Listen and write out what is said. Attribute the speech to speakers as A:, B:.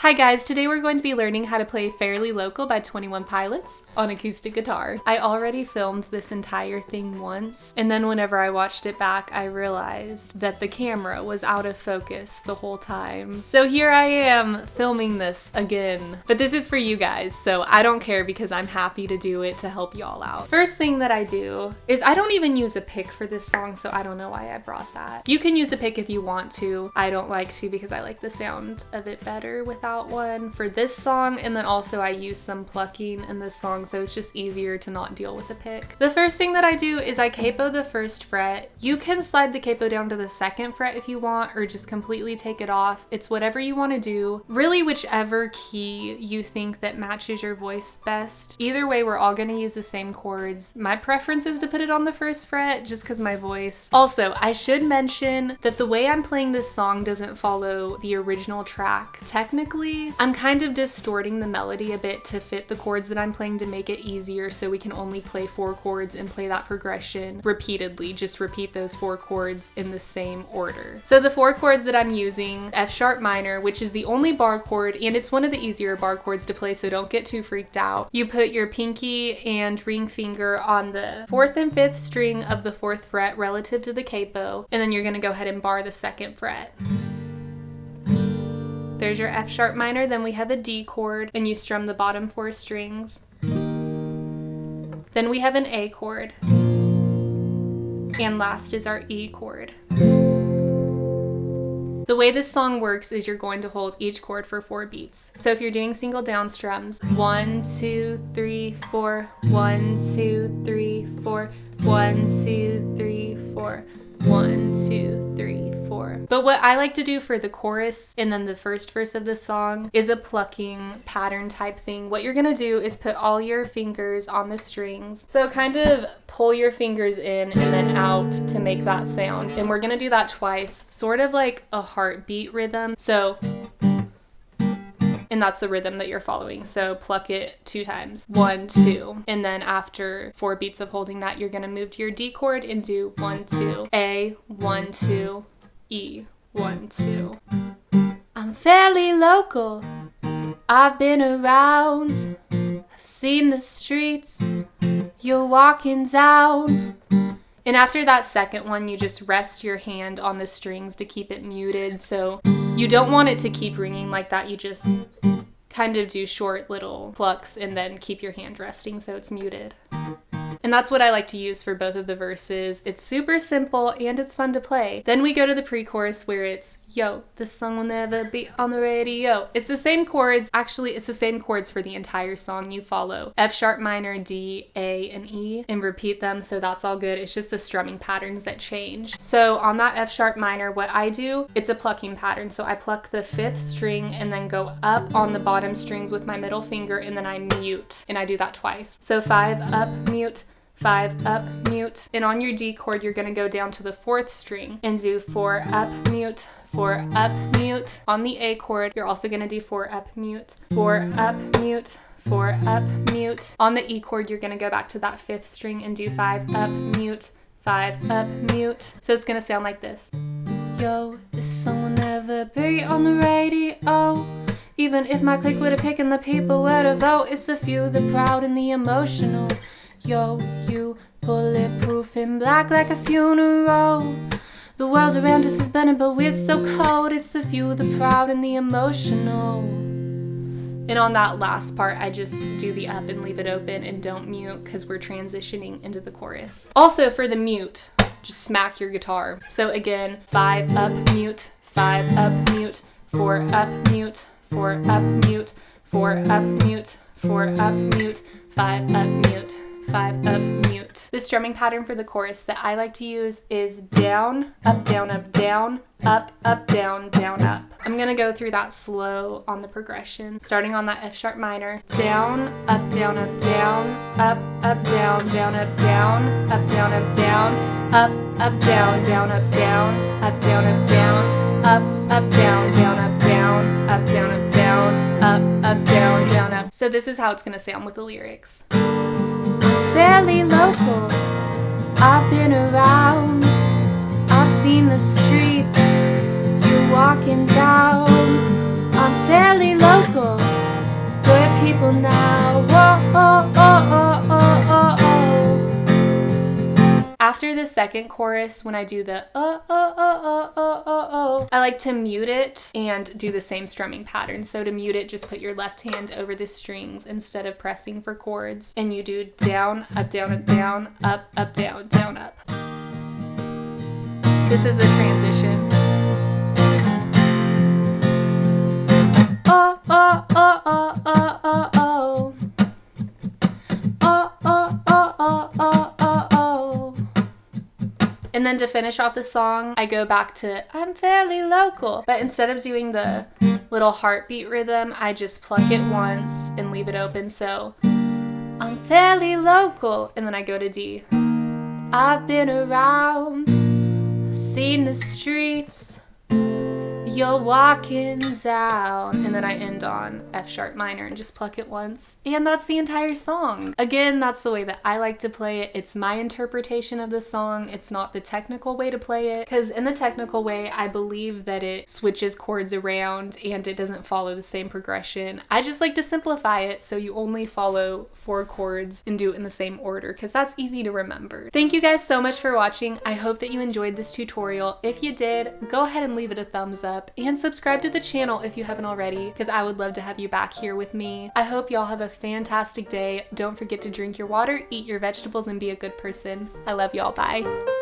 A: Hi guys, today we're going to be learning how to play Fairly Local by 21 Pilots on acoustic guitar. I already filmed this entire thing once, and then whenever I watched it back, I realized that the camera was out of focus the whole time. So here I am filming this again. But this is for you guys, so I don't care because I'm happy to do it to help y'all out. First thing that I do is I don't even use a pick for this song, so I don't know why I brought that. You can use a pick if you want to. I don't like to because I like the sound of it better without one for this song, and then also I use some plucking in this song, so it's just easier to not deal with a pick. The first thing that I do is I capo the first fret. You can slide the capo down to the second fret if you want, or just completely take it off. It's whatever you want to do. Really, whichever key you think that matches your voice best. Either way, we're all going to use the same chords. My preference is to put it on the first fret just because my voice. Also, I should mention that the way I'm playing this song doesn't follow the original track. Technically, I'm kind of distorting the melody a bit to fit the chords that I'm playing to make it easier, so we can only play 4 chords and play that progression repeatedly. Just repeat those 4 chords in the same order. So the 4 chords that I'm using, F sharp minor, which is the only bar chord, and it's one of the easier bar chords to play, so don't get too freaked out. You put your pinky and ring finger on the 4th and 5th string of the 4th fret relative to the capo, and then you're gonna go ahead and bar the 2nd fret. There's your F sharp minor, then we have a D chord, and you strum the bottom 4 strings. Then we have an A chord. And last is our E chord. The way this song works is you're going to hold each chord for 4 beats. So if you're doing single down strums, 1, 2, 3, 4, 1, 2, 3, 4, 1, 2, 3, 4. 1, 2, 3, 4. But what I like to do for the chorus and then the first verse of the song is a plucking pattern type thing. What you're gonna do is put all your fingers on the strings. So kind of pull your fingers in and then out to make that sound. And we're gonna do that twice, sort of like a heartbeat rhythm. And that's the rhythm that you're following. So pluck it 2 times. 1, 2. And then after 4 beats of holding that, you're gonna move to your D chord and do 1, 2. A, 1, 2. E, 1, 2. I'm fairly local. I've been around. I've seen the streets you're walking down. And after that second one, you just rest your hand on the strings to keep it muted. So you don't want it to keep ringing like that. You just kind of do short little plucks and then keep your hand resting so it's muted. And that's what I like to use for both of the verses. It's super simple and it's fun to play. Then we go to the pre-chorus where it's, yo, this song will never be on the radio. It's the same chords. Actually, it's the same chords for the entire song. You follow F sharp minor, D, A, and E and repeat them, so that's all good. It's just the strumming patterns that change. So on that F sharp minor, what I do, it's a plucking pattern. So I pluck the 5th string and then go up on the bottom strings with my middle finger, and then I mute. And I do that twice. So 5 up, mute, 5 up, mute. And on your D chord, you're gonna go down to the 4th string and do 4 up, mute, 4 up, mute. On the A chord, you're also gonna do 4 up, mute, 4 up, mute, 4 up, mute. On the E chord, you're gonna go back to that 5th string and do 5 up, mute, 5 up, mute. So it's gonna sound like this. Yo, this song will never be on the radio. Even if my clique were to pick and the people were to vote, it's the few, the proud, and the emotional. Yo, you bulletproof in black like a funeral. The world around us is burning, but we're so cold. It's the few, the proud, and the emotional. And on that last part, I just do the up and leave it open and don't mute because we're transitioning into the chorus. Also for the mute, just smack your guitar. So again, 5 up, mute, 5 up, mute, 4 up, mute, 4 up, mute, 4 up, mute, 4 up, mute, 5 up, mute, 5 up, mute. The strumming pattern for the chorus that I like to use is down, up, down, up, down, up, up, down, down, up. I'm gonna go through that slow on the progression, starting on that F sharp minor. Down, up, down, up, down, up, down, down, up, down, up, down, up, down, up, down, down, up, down, up, down, up, down, up, down, down, up, down, up, down, up, down, up, down, down, up. So this is how it's gonna sound with the lyrics. Fairly local, I've been around, I've seen the streets you're walking down. I'm fairly local. table now. Whoa, oh, oh, oh, oh, oh, oh. After the second chorus, when I do the oh, oh, oh, oh, oh, oh, oh, I like to mute it and do the same strumming pattern. So to mute it, just put your left hand over the strings instead of pressing for chords. And you do down, up, down, up, down, up, down, down, up. This is the transition. Oh, oh, oh, oh, oh, oh, oh. Oh, oh, oh, oh, oh, oh, oh. And then to finish off the song, I go back to I'm fairly local. But instead of doing the little heartbeat rhythm, I just pluck it once and leave it open. So I'm fairly local. And then I go to D. I've been around, I've seen the streets, you're walking down. And then I end on F sharp minor and just pluck it once. And that's the entire song. Again, that's the way that I like to play it. It's my interpretation of the song. It's not the technical way to play it. Because in the technical way, I believe that it switches chords around and it doesn't follow the same progression. I just like to simplify it so you only follow 4 chords and do it in the same order because that's easy to remember. Thank you guys so much for watching. I hope that you enjoyed this tutorial. If you did, go ahead and leave it a thumbs up and subscribe to the channel if you haven't already because I would love to have you back here with me. I hope y'all have a fantastic day. Don't forget to drink your water, eat your vegetables, and be a good person. I love y'all. Bye.